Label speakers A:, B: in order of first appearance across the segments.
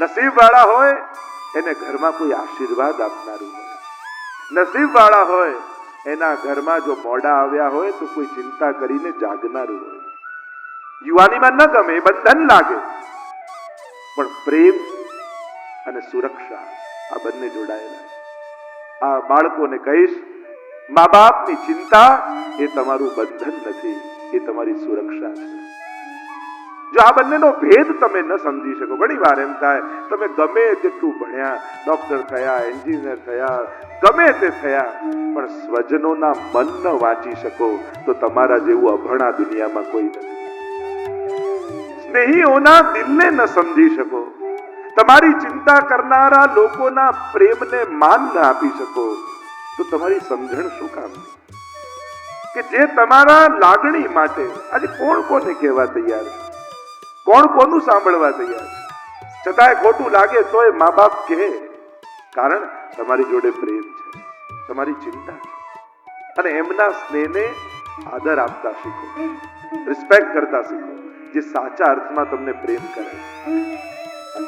A: નસીબવાળા હોય એને ઘરમાં કોઈ આશીર્વાદ આપનારું હોય. નસીબવાળા હોય એના ઘરમાં જો મોડા આવ્યા હોય તો કોઈ ચિંતા કરીને જાગનારું હોય. યુવાનીમાં ન ગમે, બંધન લાગે, પણ પ્રેમ અને સુરક્ષા આ બંને જોડાયેલા. આ બાળકોને કહીશ, મા બાપની ચિંતા એ તમારું બંધન નથી, એ તમારી સુરક્ષા છે. જો આ બંનેનો ભેદ તમે ન સમજી શકો, ઘણી વાર એમ થાય તમે ગમે તેટલું ભણ્યા, ડોક્ટર થયા, એન્જિનિયર થયા, ગમે તે થયા, પણ સ્વજનોના મન ન વાંચી શકો તો તમારા જેવું અભણ આ દુનિયામાં કોઈ નથી. સ્નેહીઓના દિલને ન સમજી શકો, તમારી ચિંતા કરનારા લોકોના પ્રેમને માન ન આપી શકો તો તમારી સમજણ શું કામની? કે જે તમારા લાગણી માટે આજે કોણ કોને કહેવા તૈયાર છે, કોણ કોનું સાંભળવા તૈયાર છે? છતાંય ખોટું લાગે તોય મા બાપ કહે, કારણ તમારી જોડે પ્રેમ છે, તમારી ચિંતા છે. અને એમના સ્નેહને આદર આપતા શીખો, રિસ્પેક્ટ કરતા શીખો, જે સાચા અર્થમાં તમને પ્રેમ કરે.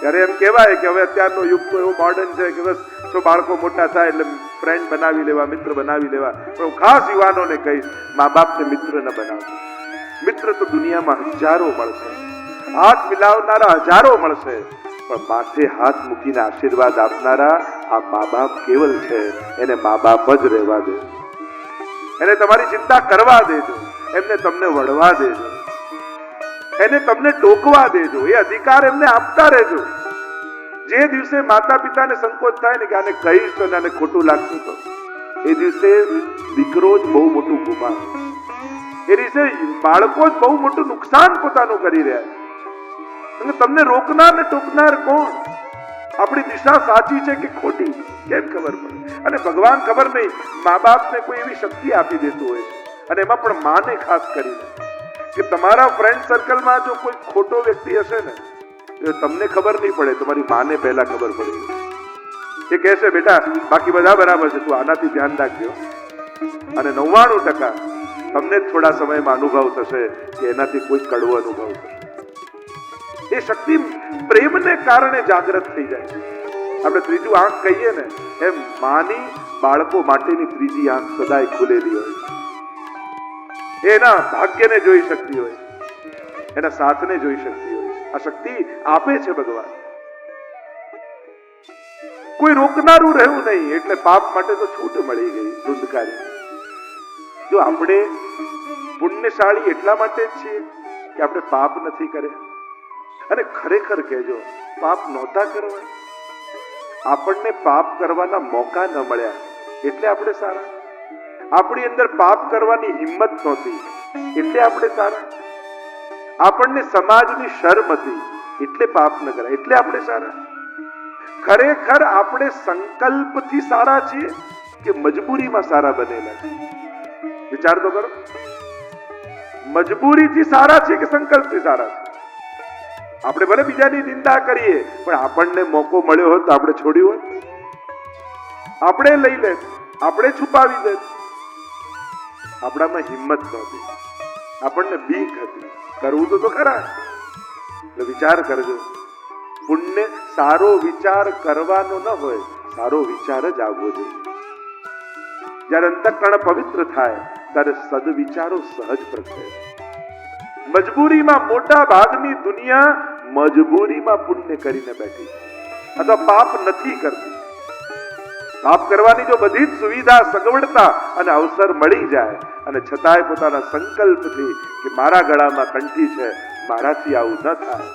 A: ત્યારે એમ કહેવાય કે હવે અત્યારનો યુગ તો એવો મોડર્ન છે કે બસ જો બાળકો મોટા થાય એટલે ફ્રેન્ડ બનાવી લેવા, મિત્ર બનાવી લેવા. પણ હું ખાસ યુવાનોને કહીશ, મા બાપને મિત્ર ન બનાવજો. મિત્ર તો દુનિયામાં હજારો મળશે, હાથ મિલાવનારા હજારો મળશે, પણ માથે હાથ મૂકીને આશીર્વાદ આપનારા આ મા બાપ કેવલ છે. એને મા બાપ જ રહેવા દે, એને તમારી ચિંતા કરવા દેજો, એમને તમને વળવા દેજો, એને તમને ટોકવા દેજો, એ અધિકાર એમને આપતા રહેજો. જે દિવસે માતા પિતાને સંકોચ થાય ને કે આને કહીશ તો આને ખોટું લાગશે, તો એ દિવસે દીકરો જ બહુ મોટું ગુમાવે, એ દિવસે બાળકો જ બહુ મોટું નુકસાન પોતાનું કરી રહ્યા છે. અને તમને રોકનાર ને ટોકનાર કોણ? આપણી દિશા સાચી છે કે ખોટી કેમ ખબર પડે? અને ભગવાન ખબર નહીં મા બાપને કોઈ એવી શક્તિ આપી દેતું હોય છે, અને એમાં પણ માને ખાસ કરીને, કે તમારા ફ્રેન્ડ સર્કલમાં જો કોઈ ખોટો વ્યક્તિ હશે ને, તો તમને ખબર નહીં પડે, તમારી માને પહેલા ખબર પડે. એ કહેશે બેટા બાકી બધા બરાબર છે, તું આનાથી ધ્યાન રાખજો. અને 99% તમને થોડા સમયમાં અનુભવ થશે કે એનાથી કોઈ કડવો અનુભવ થશે. એ શક્તિ પ્રેમને કારણે જાગૃત થઈ જાય. આપણે ત્રીજું આંખ કહીએ ને, એમ માની બાળકો માટેની ત્રીજી આંખ સદાય ખુલેલી હોય. એના ભાગ્યને જોઈ શકતી હોય, એના સાથને જોઈ શકતી હોય. આ શક્તિ આપે છે ભગવાન. કોઈ રોકનારું રહ્યું નહીં એટલે પાપ માટે તો છૂટ મળી ગઈ ધુંધકારી. જો આપણે પુણ્યશાળી એટલા માટે જ છીએ કે આપણે પાપ નથી કર્યા. અને ખરેખર કહેજો, પાપ નહોતા કરવા, આપણને પાપ કરવાના મોકા ન મળ્યા એટલે આપણે સારા. આપણી અંદર પાપ કરવાની હિંમત નહોતી એટલે આપણે સારા. આપણને સમાજની શરમ હતી એટલે પાપ ન કર્યા એટલે આપણે સારા. ખરેખર આપણે સંકલ્પથી સારા છીએ કે મજબૂરીમાં સારા બનેલા છે? વિચાર તો કરો. મજબૂરીથી સારા છે કે સંકલ્પથી સારા છે? આપણે ભલે બીજાની નિંદા કરીએ, પણ આપણને મોકો મળ્યો હોત તો આપણે છોડ્યું હોત? આપણે લઈ લે, આપણે છુપાવી દે. આપણામાં હિંમત નહોતી, આપણને બીક હતી. કરવું તો ખરા. એટલે વિચાર કરજો, પુણ્ય સારો વિચાર કરવાનો ન હોય, સારો વિચાર જ આવવો જોઈએ. જ્યારે અંતઃકરણ પવિત્ર થાય ત્યારે સદવિચારો સહજ પ્રગટે. મજબૂરીમાં મોટા ભાગની દુનિયા મજબૂરીમાં પુણ્ય કરીને બેઠી છે, અથવા પાપ નથી કરતી. પાપ કરવાની જો બધી જ સુવિધા, સગવડતા અને અવસર મળી જાય, અને છતાંય પોતાના સંકલ્પથી કે મારા ગળામાં કંઠી છે, મારાથી આવું ન થાય,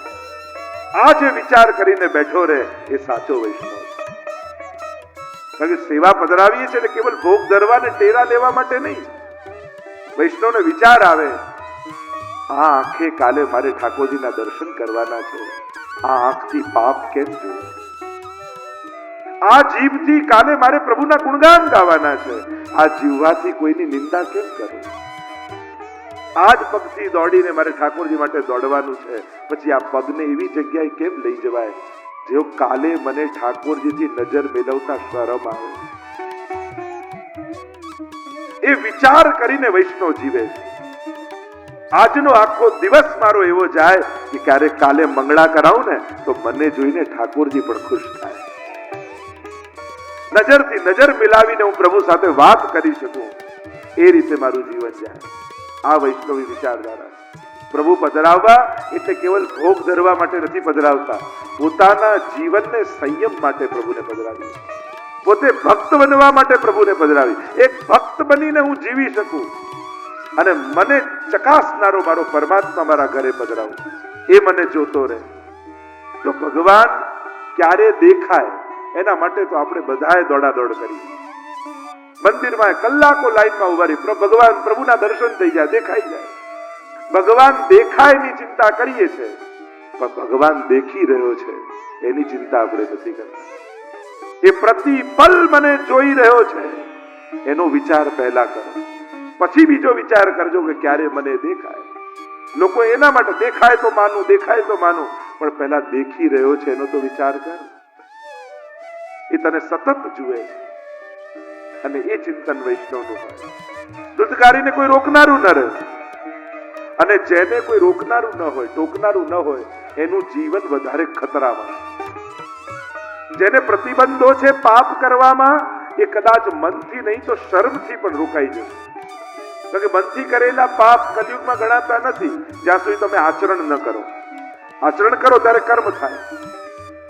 A: આ જે વિચાર કરીને બેઠો રહે એ સાચો વૈષ્ણવ છે. કારણ કે સેવા પધરાવીએ છીએ કેવલ ભોગ ધરવા ને ટેરા લેવા માટે નહીં. વૈષ્ણવને વિચાર આવે, આ આંખે કાલે મારે ઠાકોરજીના દર્શન કરવાના છે, આ આંખથી પાપ કેમ જોવું? આ જીભથી કાલે મારે પ્રભુના ગુણગાન ગાવાના છે, આ જીવવાથી કોઈની નિંદા કેમ કરું? આ જ પગથી દોડીને મારે ઠાકોરજી માટે દોડવાનું છે, પછી આ પગને એવી જગ્યાએ કેમ લઈ જવાય જેઓ કાલે મને ઠાકોરજીથી નજર મેળવતા શરમ આવે? એ વિચાર કરીને વૈષ્ણવ જીવે છે. આજનો આખો દિવસ મારો એવો જાય કે ક્યારેક કાલે મંગળા કરાવું ને તો મને જોઈને ઠાકોરજી પણ ખુશ થાય. નજરથી નજર મિલાવીને હું પ્રભુ સાથે વાત કરી શકું એ રીતે મારું જીવન જાય. આ વૈષ્ણવી વિચારધારા. પ્રભુ પધરાવવા એટલે કેવલ ભોગ ધરવા માટે નથી પધરાવતા, પોતાના જીવનને સંયમ માટે પ્રભુને પધરાવી, પોતે ભક્ત બનવા માટે પ્રભુને પધરાવી. એક ભક્ત બનીને હું જીવી શકું અને મને ચકાસનારો મારો પરમાત્મા મારા ઘરે પધરાવું, એ મને જોતો રહે. તો ભગવાન ક્યારે દેખાય એના માટે તો આપણે બધાએ દોડાદોડ કરી. મંદિરમાં કલાકો લાઈનમાં ઉભા રહી, ભગવાન પ્રભુના દર્શન થઈ જાય, દેખાઈ જાય. ભગવાન દેખાય એની ચિંતા કરીએ છીએ, પણ ભગવાન દેખી રહ્યો છે એની ચિંતા આપણે નથી કરતા. એ પ્રતિપલ મને જોઈ રહ્યો છે એનો વિચાર પહેલા કરો, પછી બીજો વિચાર કરજો કે ક્યારે મને દેખાય. લોકો એના માટે દેખાય તો માનું, દેખાય તો માનું, પણ પહેલા દેખી રહ્યો છે એનો તો વિચાર કર. એ તને સતત જુએ છે અને એ ચિંતન વૈષ્ણવનું હોય. દૂધકારીને કોઈ રોકનારું ન રહે, અને જેને કોઈ રોકનારું ન હોય, ટોકનારું ન હોય, એનું જીવન વધારે ખતરામાં. જેને પ્રતિબંધો છે પાપ કરવામાં, એ કદાચ મનથી નહીં તો શર્મથી પણ રોકાઈ જશે. કે મનથી કરેલા પાપ કલયુગમાં ગણાતા નથી જ્યાં સુધી તમે આચરણ ન કરો. આચરણ કરો ત્યારે કર્મ થાય,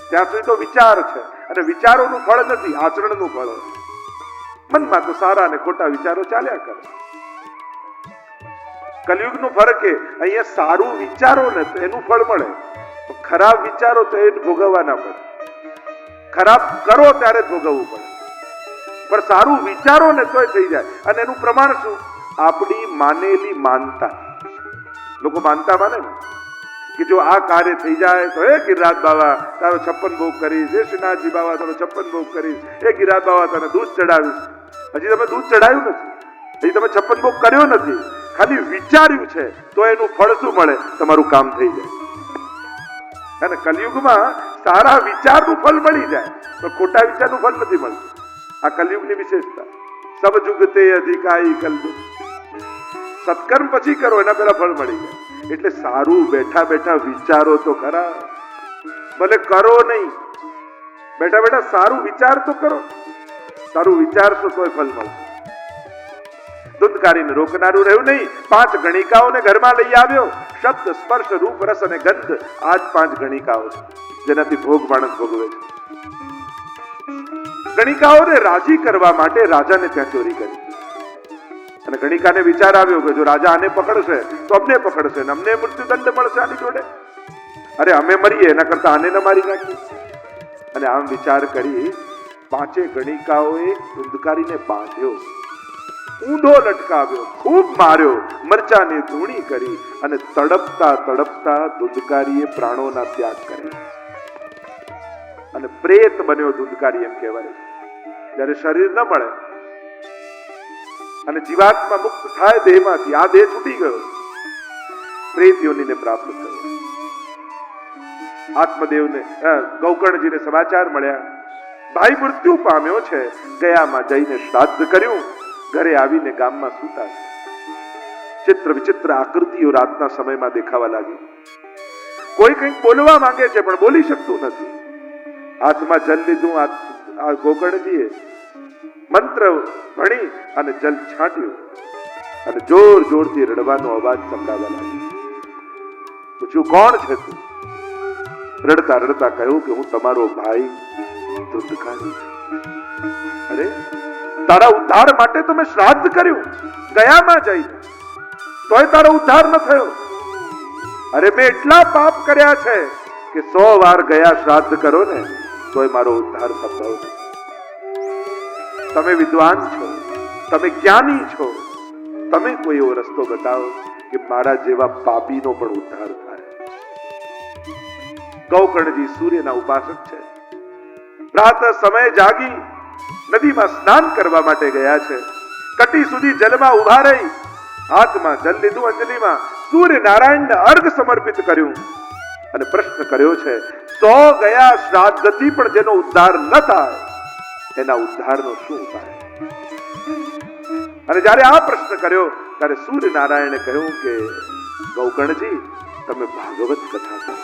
A: ત્યાં સુધી તો વિચાર છે, અને વિચારોનું ફળ નથી, આચરણનું ફળ. મનમાં તો સારા અને ખોટા વિચારો ચાલ્યા કરે. કલયુગનો ફરક એ, અહીંયા સારું વિચારો ને તો એનું ફળ મળે, ખરાબ વિચારો તો એ ભોગવવાના પડે. ખરાબ કરો ત્યારે જ ભોગવવું પડે, પણ સારું વિચારો ને તોય થઈ જાય. અને એનું પ્રમાણ શું? આપણી માનેલી માનતા. લોકો માનતા માને ને કે જો આ કાર્ય થઈ જાય તો એ ગિરિરાજ બાવા તારો 56 ભોગ કરીશ, એ શ્રીનાથજી બાવા તારો 56 ભોગ કરીશ, એ ગિરિરાજ બાવા તને દૂધ ચડાવીશ. હજી તમે દૂધ ચડાવ્યું નથી, હજી તમે 56 ભોગ કર્યો નથી, ખાલી વિચાર્યું છે, તો એનું ફળ શું મળે? તમારું કામ થઈ જાય. અને કલયુગમાં સારા વિચારનું ફળ મળી જાય, પણ ખોટા વિચારનું ફળ નથી મળતું. આ કલયુગની વિશેષતા. સબ જુગતે અધિકારી કલયુગ. સત્કર્મ પછી કરો, એના પહેલા ફળ મળી જાય. એટલે સારું બેઠા બેઠા વિચારો તો ખરા, ભલે કરો નહીં, બેઠા બેઠા સારું વિચાર તો કરો. સારું વિચારશો તોય ફળ મળશે. દૂધકારીને રોકનારું રહ્યું નહીં. 5 ગણિકાઓને ઘરમાં લઈ આવ્યો. શબ્દ, સ્પર્શ, રૂપ, રસ અને ગંધ, આ જ 5 ગણિકાઓ છે જેનાથી ભોગ માણસ ભોગવે છે. ગણિકાઓને રાજી કરવા માટે રાજાને ત્યાં ચોરી કરી. અને ગણિકાને વિચાર આવ્યો કે જો રાજા આને પકડશે તો અમને પકડશે ને અમને મૃત્યુદંડ મળશે આની જોડે. અરે અમે મરીએ એના કરતા આને ન મારી નાખીએ. અને આમ વિચાર કરી 5 ગણિકાઓએ દૂધકારીને બાંધ્યો, ઊંધો લટકાવ્યો, ખૂબ માર્યો, મરચાની ધૂણી કરી, અને તડપતા તડપતા દૂધકારીએ પ્રાણોના ત્યાગ કર્યા. અને પ્રેત બન્યો દૂધકારી, એમ કહેવાય. જ્યારે શરીર ન મળે અને જીવાત્મા મુક્ત થાય દેહમાંથી, આ દેહ છૂટી ગયો, પ્રેત યોનિને પ્રાપ્ત થયો. આત્મદેવને ગૌકર્ણજીને સમાચાર મળ્યા, ભાઈ મૃત્યુ પામ્યો છે. ગયામાં જઈને શ્રાદ્ધ કર્યું, ઘરે આવીને ગામમાં સૂતા છે. ચિત્ર વિચિત્ર આકૃતિઓ રાતના સમયમાં દેખાવા લાગી. કોઈ કંઈક બોલવા માંગે છે પણ બોલી શકતું નથી. હાથમાં જલ લીધું, આ ગોકર્ણજીએ મંત્ર ભણી અને જલ છાંટ્યું, અને જોર જોરથી રડવાનો અવાજ સંભળાવા લાગ્યો. પૂછ્યું, કોણ છે તું? રડતા રડતા કહ્યું કે હું તમારો ભાઈ દૂધકારી છું. અરે, તારા ઉદ્ધાર માટે તો મેં શ્રાદ્ધ કર્યું ગયામાં જઈને, તોય તારો ઉદ્ધાર ન થયો. અરે, મેં એટલા પાપ કર્યા છે કે 100 વાર ગયા શ્રાદ્ધ કરો ને તોય મારો ઉદ્ધાર સંભવ નથી. તમે વિદ્વાન છો, તમે જ્ઞાની છો, તમે કોઈ એવો રસ્તો બતાવો કે મારા જેવા પાપીનો પણ ઉદ્ધાર થાય. ગૌકર્ણજી સૂર્યના ઉપાસક છે. પ્રાતઃ સમયે જાગી નદીમાં સ્નાન કરવા માટે ગયા છે. કટી સુધી જલમાં ઉભા રહી, હાથમાં જલ લીધું, અંજલિમાં સૂર્ય નારાયણને અર્ઘ સમર્પિત કર્યું, અને પ્રશ્ન કર્યો છે, 100 ગયા શ્રાદ્ધથી પણ જેનો ઉદ્ધાર ન થાય એના ઉદ્ધારનો શું ઉપાય? અને જ્યારે આ પ્રશ્ન કર્યો ત્યારે સૂર્યનારાયણે કહ્યું કે ગૌકર્ણજી તમે ભાગવત કથા કરો.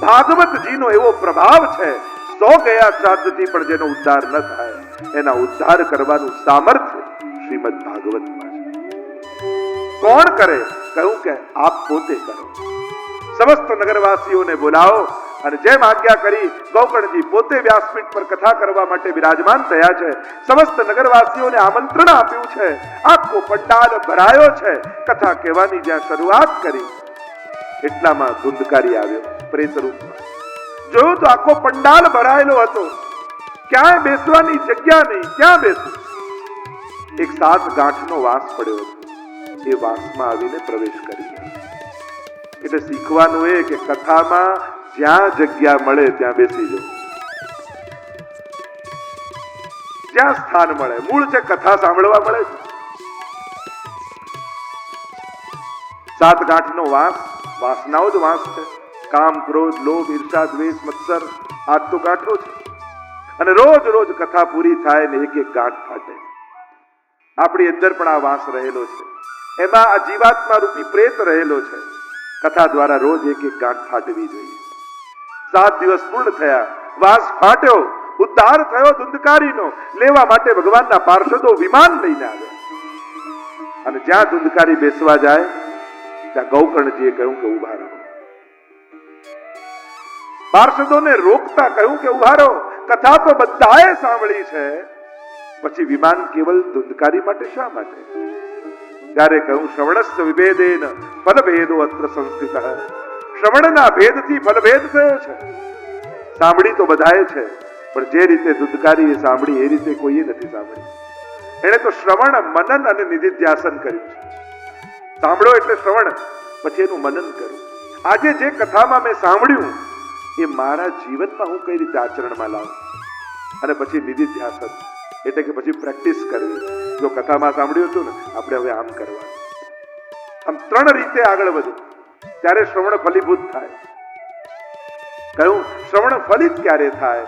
A: ભાગવતજીનો એવો પ્રભાવ છે, 100 ગયા શ્રાદ્ધથી પણ જેનો ઉદ્ધાર ન થાય એના ઉદ્ધાર કરવાનું સામર્થ્ય શ્રીમદ ભાગવતમાં છે. કોણ કરે? કહ્યું કે આપ પોતે કરો. સમસ્ત નગરવાસીઓને બોલાવો અને જેમ આજ્ઞા કરી ગૌકર્ણજી પોતે વ્યાસપીઠ પર કથા કરવા માટે વિરાજમાન થયા છે. સમસ્ત નગરવાસીઓને આમંત્રણ આપ્યું છે. આખો પંડાલ ભરાયો છે. કથા કહેવાની જ્યાં શરૂઆત કરી એટલામાં ધુંધકારી આવ્યો પ્રેત રૂપમાં. જોયું તો આખો પંડાલ ભરાયેલો હતો, ક્યાંય બેસવાની જગ્યા નહીં, ક્યાં બેસવું? એક 7 ગાંઠનો વાસ પડ્યો હતો, એ વાસમાં આવીને પ્રવેશ કરી. એટલે શીખવાનું એ કે કથામાં જ્યાં જગ્યા મળે ત્યાં બેસી જવું, જ્યાં સ્થાન મળે. મૂળ છે કથા સાંભળવા મળે છે. 7 ગાંઠનો વાસ, વાસનાઓ જ વાસ છે. કામ, ક્રોધ, લોભ, ઈર્ષા, દ્વેષ, મત્સર, આ તો ગાંઠો છે. અને રોજ રોજ કથા પૂરી થાય ને એક ગાંઠ ફાટે. આપણી અંદર પણ આ વાસ રહેલો છે. એમાં આ જીવાત્મા રૂપી પ્રેત રહેલો છે. કથા દ્વારા રોજ એક ગાંઠ ફાટવી જોઈએ. 7 દિવસ પૂર્ણ થયા, વાસ ફાટ્યો, ઉદ્ધાર થયો ધુંધકારીનો. લેવા માટે ભગવાનના પાર્ષદો વિમાન લઈને આવ્યા. અને જ્યાં ધુંધકારી બેસવા જાય ત્યાં ગૌકર્ણજીએ કહ્યું કે ઉભા રહો. પાર્ષદોને રોકતા કહ્યું કે ઉભા રહો, કથા તો બધાએ સાંભળી છે, પછી વિમાન કેવલ ધુંધકારી માટે શા માટે? ત્યારે કહ્યું શ્રવણસ્ય વિભેદેન ફલભેદો અત્ર સંસ્થિત. શ્રવણના ભેદથી ફલભેદ થયો છે. સાંભળી તો બધાએ છે, પણ જે રીતે ધુંધકારીએ સાંભળી એ રીતે કોઈએ નથી સાંભળી. એણે તો શ્રવણ, મનન અને નિધિધ્યાસન કર્યું છે. સાંભળો એટલે શ્રવણ, પછી એનું મનન કર્યું. આજે જે કથામાં મેં સાંભળ્યું એ મારા જીવનમાં હું કઈ રીતે આચરણમાં લાવું, અને પછી નિધિધ્યાસન એટલે કે પછી પ્રેક્ટિસ કરવી. જો કથામાં સાંભળ્યું હતું ને આપણે હવે આમ કરવાનું. આમ 3 રીતે આગળ વધવું, ત્યારે શ્રવણ ફલીભૂત થાય. કહ્યું શ્રવણ ફલિત ક્યારે થાય?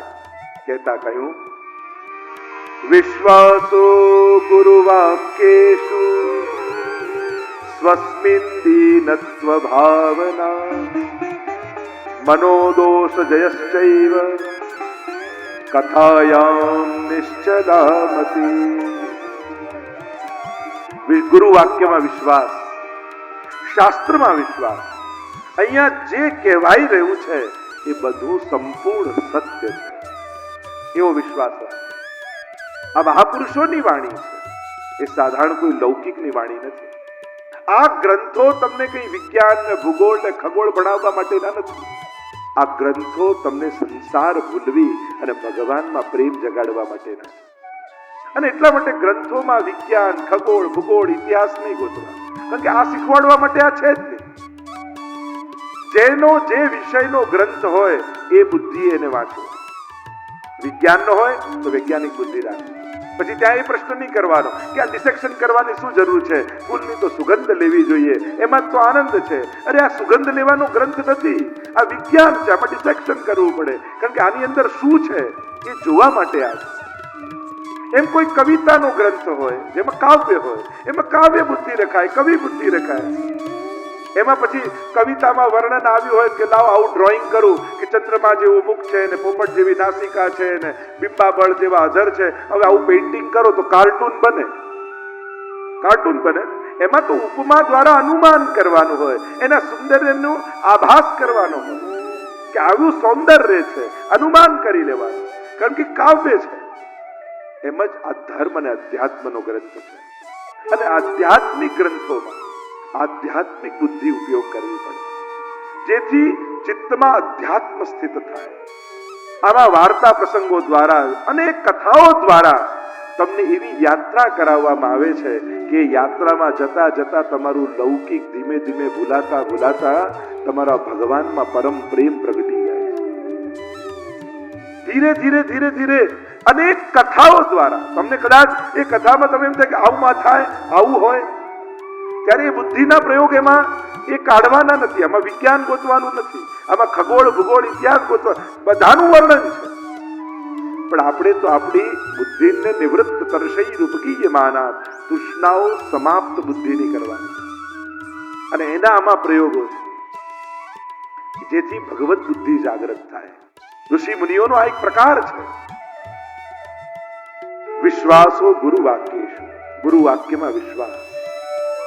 A: કહેતા કહ્યું વિશ્વાસો ગુરુવાક્યેષુ સ્વસ્મિન દીનત્વ ભાવના મનોદોષ જયશ્ચૈવ કથાયામ નિશ્ચલામતી. ગુરુ વાક્યમાં વિશ્વાસ, શાસ્ત્રમાં વિશ્વાસ. અહીંયા જે કહેવાઈ રહ્યું છે એ બધું સંપૂર્ણ સત્ય છે, એવો વિશ્વાસ છે. આ મહાપુરુષોની વાણી છે, એ સાધારણ કોઈ લૌકિકની વાણી નથી. આ ગ્રંથો તમને કઈ વિજ્ઞાન ને ભૂગોળ ને ખગોળ ભણાવવા માટેના નથી. આ ગ્રંથો તમને સંસાર ભૂલવી અને ભગવાનમાં પ્રેમ જગાડવા માટેના છે. અને એટલા માટે ગ્રંથોમાં વિજ્ઞાન, ખગોળ, ભૂગોળ, ઇતિહાસ નહીં ગોતવા, કારણ કે આ શીખવાડવા માટે આ છે જ નહીં. જેનો જે વિષયનો ગ્રંથ હોય એ બુદ્ધિ એને વાંચવો. વિજ્ઞાનનો હોય તો વૈજ્ઞાનિક બુદ્ધિ રાખે. પછી ત્યાં એ પ્રશ્ન નહીં કરવાનો કે આ ડિસેક્શન કરવાની શું જરૂર છે, ફૂલની તો સુગંધ લેવી જોઈએ, એમાં તો આનંદ છે. અરે આ સુગંધ લેવાનો ગ્રંથ નથી, આ વિજ્ઞાન છે, આમાં ડિસેક્શન કરવું પડે, કારણ કે આની અંદર શું છે એ જોવા માટે આ છે. એમ કોઈ કવિતાનો ગ્રંથ હોય જેમાં કાવ્ય હોય, એમાં કાવ્ય બુદ્ધિ રખાય, કવિ બુદ્ધિ રખાય. એમાં પછી કવિતામાં વર્ણન આવ્યું હોય કે લાવ આવું ડ્રોઈંગ કરું કે ચંદ્રમા જેવું મુખ છે ને પોપટ જેવી નાસિકા છે ને બિંબાબળ જેવા અધર છે, હવે આવું પેઇન્ટિંગ કરો તો કાર્ટૂન બને. કાર્ટૂન બને. એમાં તો ઉપમા દ્વારા અનુમાન કરવાનું હોય, એના સૌંદર્યનો આભાસ કરવાનો હોય કે આવું સૌંદર્ય છે, અનુમાન કરી લેવાનું, કારણ કે કાવ્ય છે. એમ જ આ ધર્મ અને અધ્યાત્મનો ગ્રંથ છે. અને આધ્યાત્મિક ગ્રંથોમાં આધ્યાત્મિક બુદ્ધિ ઉપયોગ કરવી પડે, જેથી ચિત્તમાં અધ્યાત્મ સ્થિત થાય. આમાં વાર્તા પ્રસંગો દ્વારા, અનેક કથાઓ દ્વારા તમને એવી યાત્રા કરાવવામાં આવે છે કે યાત્રામાં જતા જતા તમારું લૌકિક ધીમે ધીમે ભૂલાતા ભૂલાતા તમારા ભગવાનમાં પરમ પ્રેમ પ્રગટી જાય છે. ધીરે ધીરે ધીરે ધીરે અનેક કથાઓ દ્વારા તમને કદાચ એ કથામાં તમે એમ થાય કે આવું થાય, આવું હોય, ત્યારે એ બુદ્ધિના પ્રયોગ એમાં એ કાઢવાના નથી. આમાં વિજ્ઞાન ગોતવાનું નથી, આમાં ખગોળ, ભૂગોળ, ઇતિહાસ ગોતવા, બધાનું વર્ણન છે. પણ પણ આપણે તો આપણી બુદ્ધિને નિવૃત્ત તરસઈ રૂપકી માના તૃષ્ણાઓ સમાપ્ત બુદ્ધિની કરવાની અને એના આમાં પ્રયોગો છે જેથી ભગવત બુદ્ધિ જાગૃત થાય. ઋષિ મુનિઓનો આ એક પ્રકાર છે. વિશ્વાસો ગુરુ વાક્યેશુ, ગુરુ વાક્યમાં વિશ્વાસ.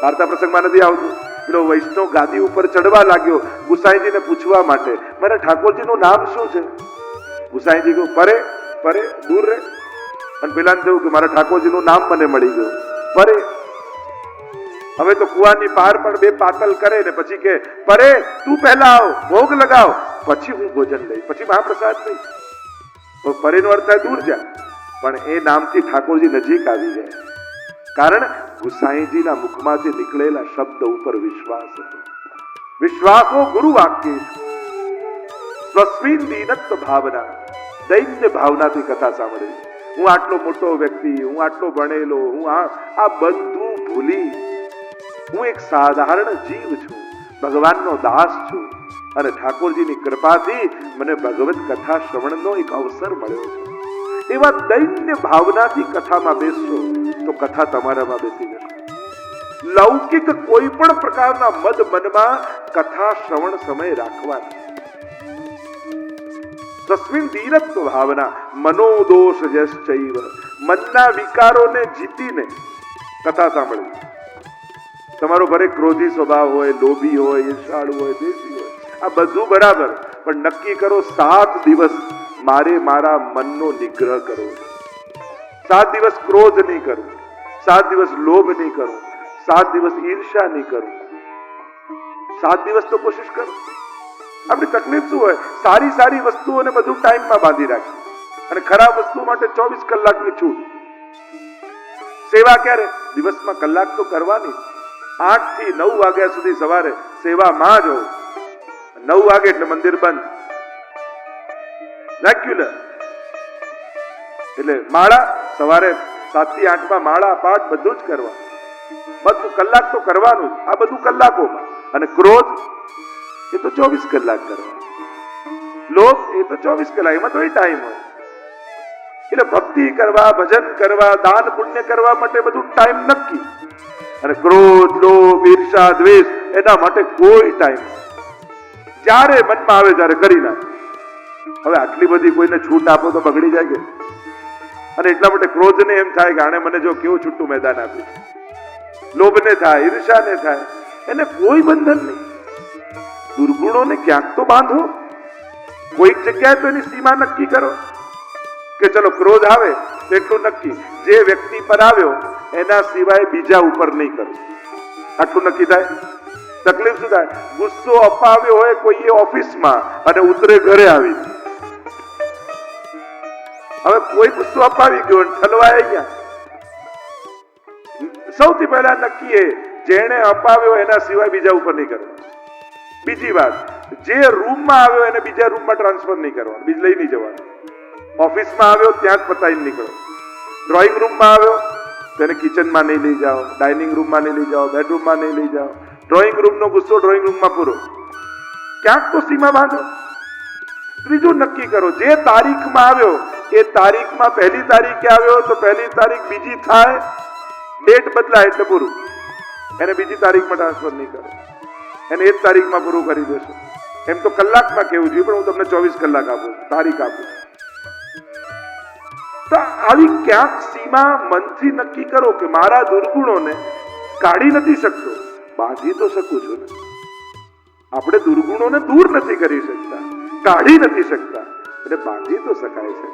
A: વાર્તા પ્રસંગમાં નથી આવતું, પેલો વૈષ્ણવ ગાદી ઉપર ચડવા લાગ્યો ગુસાઈજીને પૂછવા માટે, મારા ઠાકોરજીનું નામ શું છે? ગુસાઈજી કહ્યું, પરે પરે દૂર રે. અને પેલાને થયું કે મારા ઠાકોરજીનું નામ મને મળી ગયું, પરે. હવે તો કુવાની પાર પણ બે પાતલ કરે ને પછી કે પરે તું પહેલા આવ, ભોગ લગાવ, પછી હું ભોજન લઈ, પછી મહાપ્રસાદ લઈ. પરેનો અર્થ થાય દૂર જા, પણ એ નામથી ઠાકોરજી નજીક આવી ગયા. કારણ ગુસાઈજીના મુખમાંથી નીકળેલા શબ્દ ઉપર વિશ્વાસ હતો. વિશ્વાસો ગુરુ વાક્ય સ્વસ્મિન દીનત્વ ભાવના, દૈન્ય ભાવનાથી કથા સાંભળી. હું આટલો મોટો વ્યક્તિ, હું આટલો ભણેલો, હું આ બધું ભૂલી હું એક સાધારણ જીવ છું, ભગવાનનો દાસ છું અને ઠાકોરજીની કૃપાથી મને ભગવત કથા શ્રવણનો એક અવસર મળ્યો છે. એવા દૈન્ય ભાવનાથી કથામાં બેસશો તો કથા તમારામાં બેસી જશે. લૌકિક કોઈ પણ પ્રકારના મદ મનમાં કથા શ્રવણ સમય રાખવાના. તસ્મિન દીનત્વ ભાવના મનોદોષ જશ્ચૈવ, મનના વિકારોને જીતીને કથા સાંભળવી. તમારો ભલે ક્રોધી સ્વભાવ હોય, લોભી હોય, ઈર્ષાળુ હોય, દેશી હોય, આ બધું બરાબર, પણ નક્કી કરો 7 દિવસ મારે મારા મનનો નિગ્રહ કરવો. 7 દિવસ ક્રોધ નહીં કરું, 7 દિવસ લોભ નહીં કરું, 7 દિવસ ઈર્ષા નહીં કરું. 7 દિવસ તો કોશિશ કરો. આપણી તકલીફ શું હોય? સારી સારી વસ્તુઓને બધું ટાઈમમાં બાંધી રાખી અને ખરાબ વસ્તુઓ માટે 24 કલાકની છૂટ. સેવા ક્યારે? દિવસમાં કલાક તો કરવાની. 8 થી 9 વાગ્યા સુધી સવારે સેવામાં જ હો. 9 વાગે એટલે મંદિર બંધ. રેગ્યુલર એટલે માળા સવારે 7 થી 8 માં માળા પાઠ બધું જ કરવા. બધું કલાક તો કરવાનું. આ બધું કલાકોમાં. અને ક્રોધ એ તો 24 કલાક કરવા. લોભ એ તો 24 કલાક, એમાં તો ટાઈમ હોય. એટલે ભક્તિ કરવા, ભજન કરવા, દાન પુણ્ય કરવા માટે બધું ટાઈમ નક્કી. અને ક્રોધ, લોભ, ઈર્ષા, દ્વેષ એના માટે કોઈ ટાઈમ. જ્યારે મનમાં આવે ત્યારે કરી નાખે. હવે આટલી બધી કોઈને છૂટ આપો તો બગડી જાય કે. અને એટલા માટે ક્રોધને એમ થાય કે આણે મને જો કેવું છૂટું મેદાન આપ્યું. લોભને થાય, ઈર્ષાને થાય, એને કોઈ બંધન નહીં. દુર્ગુણોને ક્યાંક તો બાંધો. કોઈક જગ્યાએ તો એની સીમા નક્કી કરો કે ચલો ક્રોધ આવે તો એટલું નક્કી, જે વ્યક્તિ પર આવ્યો એના સિવાય બીજા ઉપર નહીં કરો. આટલું નક્કી થાય. તકલીફ શું થાય? ગુસ્સો અપાવ્યો હોય કોઈએ ઓફિસમાં અને ઉતરે ઘરે આવી. હવે કોઈ ગુસ્સો અપાવી ગયો ઠલવાઈ ગયા. સૌથી પહેલા નક્કી જેને અપાવ્યો એના સિવાય બીજા ઉપર નહીં કરવાનું. બીજી વાત, જે રૂમમાં આવ્યો એને બીજા રૂમમાં ટ્રાન્સફર નહીં કરવાનું, બીજ લઈ નહીં જવાનું. ઓફિસમાં આવ્યો ત્યાં જ પતાવીને નીકળો. ડ્રોઈંગ રૂમમાં આવ્યો તો એને કિચનમાં નહીં લઈ જાઓ, ડાઇનિંગ રૂમમાં નહીં લઈ જાઓ, બેડરૂમમાં નહીં લઈ જાઓ. ડ્રોઈંગ રૂમનો ગુસ્સો ડ્રોઈંગ રૂમમાં પૂરો. ક્યાંક તો સીમા બાંધો. ત્રીજું નક્કી કરો, જે તારીખમાં આવ્યો એ તારીખમાં પહેલી તારીખે આવ્યો તો પહેલી તારીખ બીજી થાય, ડેટ બદલાય એટલે પૂરું. એને બીજી તારીખમાં ટ્રાન્સફર નહીં કરો, એને એ જ તારીખમાં પૂરું કરી દેશો. એમ તો કલાકમાં કેવું જોઈએ, પણ હું તમને 24 કલાક આપું, તારીખ આપું. તો આવી ક્યાંક સીમા મનથી નક્કી કરો કે મારા દુર્ગુણોને કાઢી નથી શકતો, બાંધી તો શકું છું ને. આપણે દુર્ગુણોને દૂર નથી કરી શકતા, કાઢી નથી શકતા, એટલે બાંધી તો શકાય છે.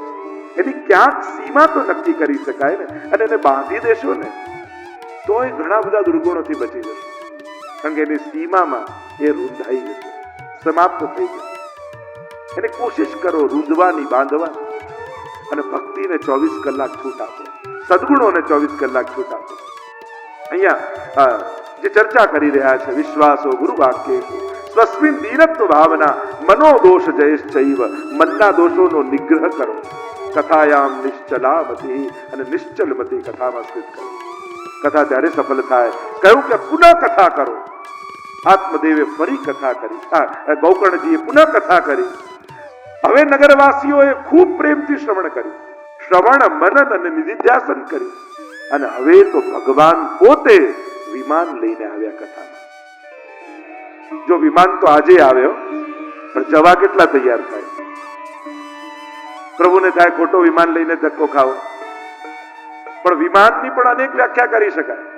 A: એની ક્યાંક સીમા તો નક્કી કરી શકાય ને. અને એને બાંધી દેશો ને તો એ ઘણા બધા દુર્ગુણોથી બચી જશે. કારણ કે એની સીમામાં એ રૂંધાઈ જશે, સમાપ્ત થઈ જશે. એને કોશિશ કરો રૂંધવાની, બાંધવાની. અને ભક્તિને 24 કલાક છૂટ આપો, સદગુણોને 24 કલાક છૂટ આપો. અહીંયા જે ચર્ચા કરી રહ્યા છે, વિશ્વાસો ગુરુ વાક્ય સ્વસ્મિન દીનત્વ ભાવના મનોદોષ જયશ્ચૈવ, મનના દોષોનો નિગ્રહ કરો. કથાયામ નિશ્ચલામતી, અને નિશ્ચલમતી કથામાં સ્થિત કરો. કથા ત્યારે સફળ થાય. કહ્યું કે પુનઃ કથા કરો. આત્મદેવે ફરી કથા કરી, ગૌકર્ણજીએ પુનઃ કથા કરી. હવે નગરવાસીઓએ ખૂબ પ્રેમથી શ્રવણ કર્યું. શ્રવણ મનન અને નિધિધ્યાસન કર્યું અને હવે તો ભગવાન પોતે વિમાન લઈને આવ્યા કથામાં. જો વિમાન તો આજે આવ્યો, પણ જવા કેટલા તૈયાર થાય? પ્રભુને થાય ખોટો વિમાન લઈને ધક્કો ખાવો. પણ વિમાનની પણ અનેક વ્યાખ્યા કરી શકાય.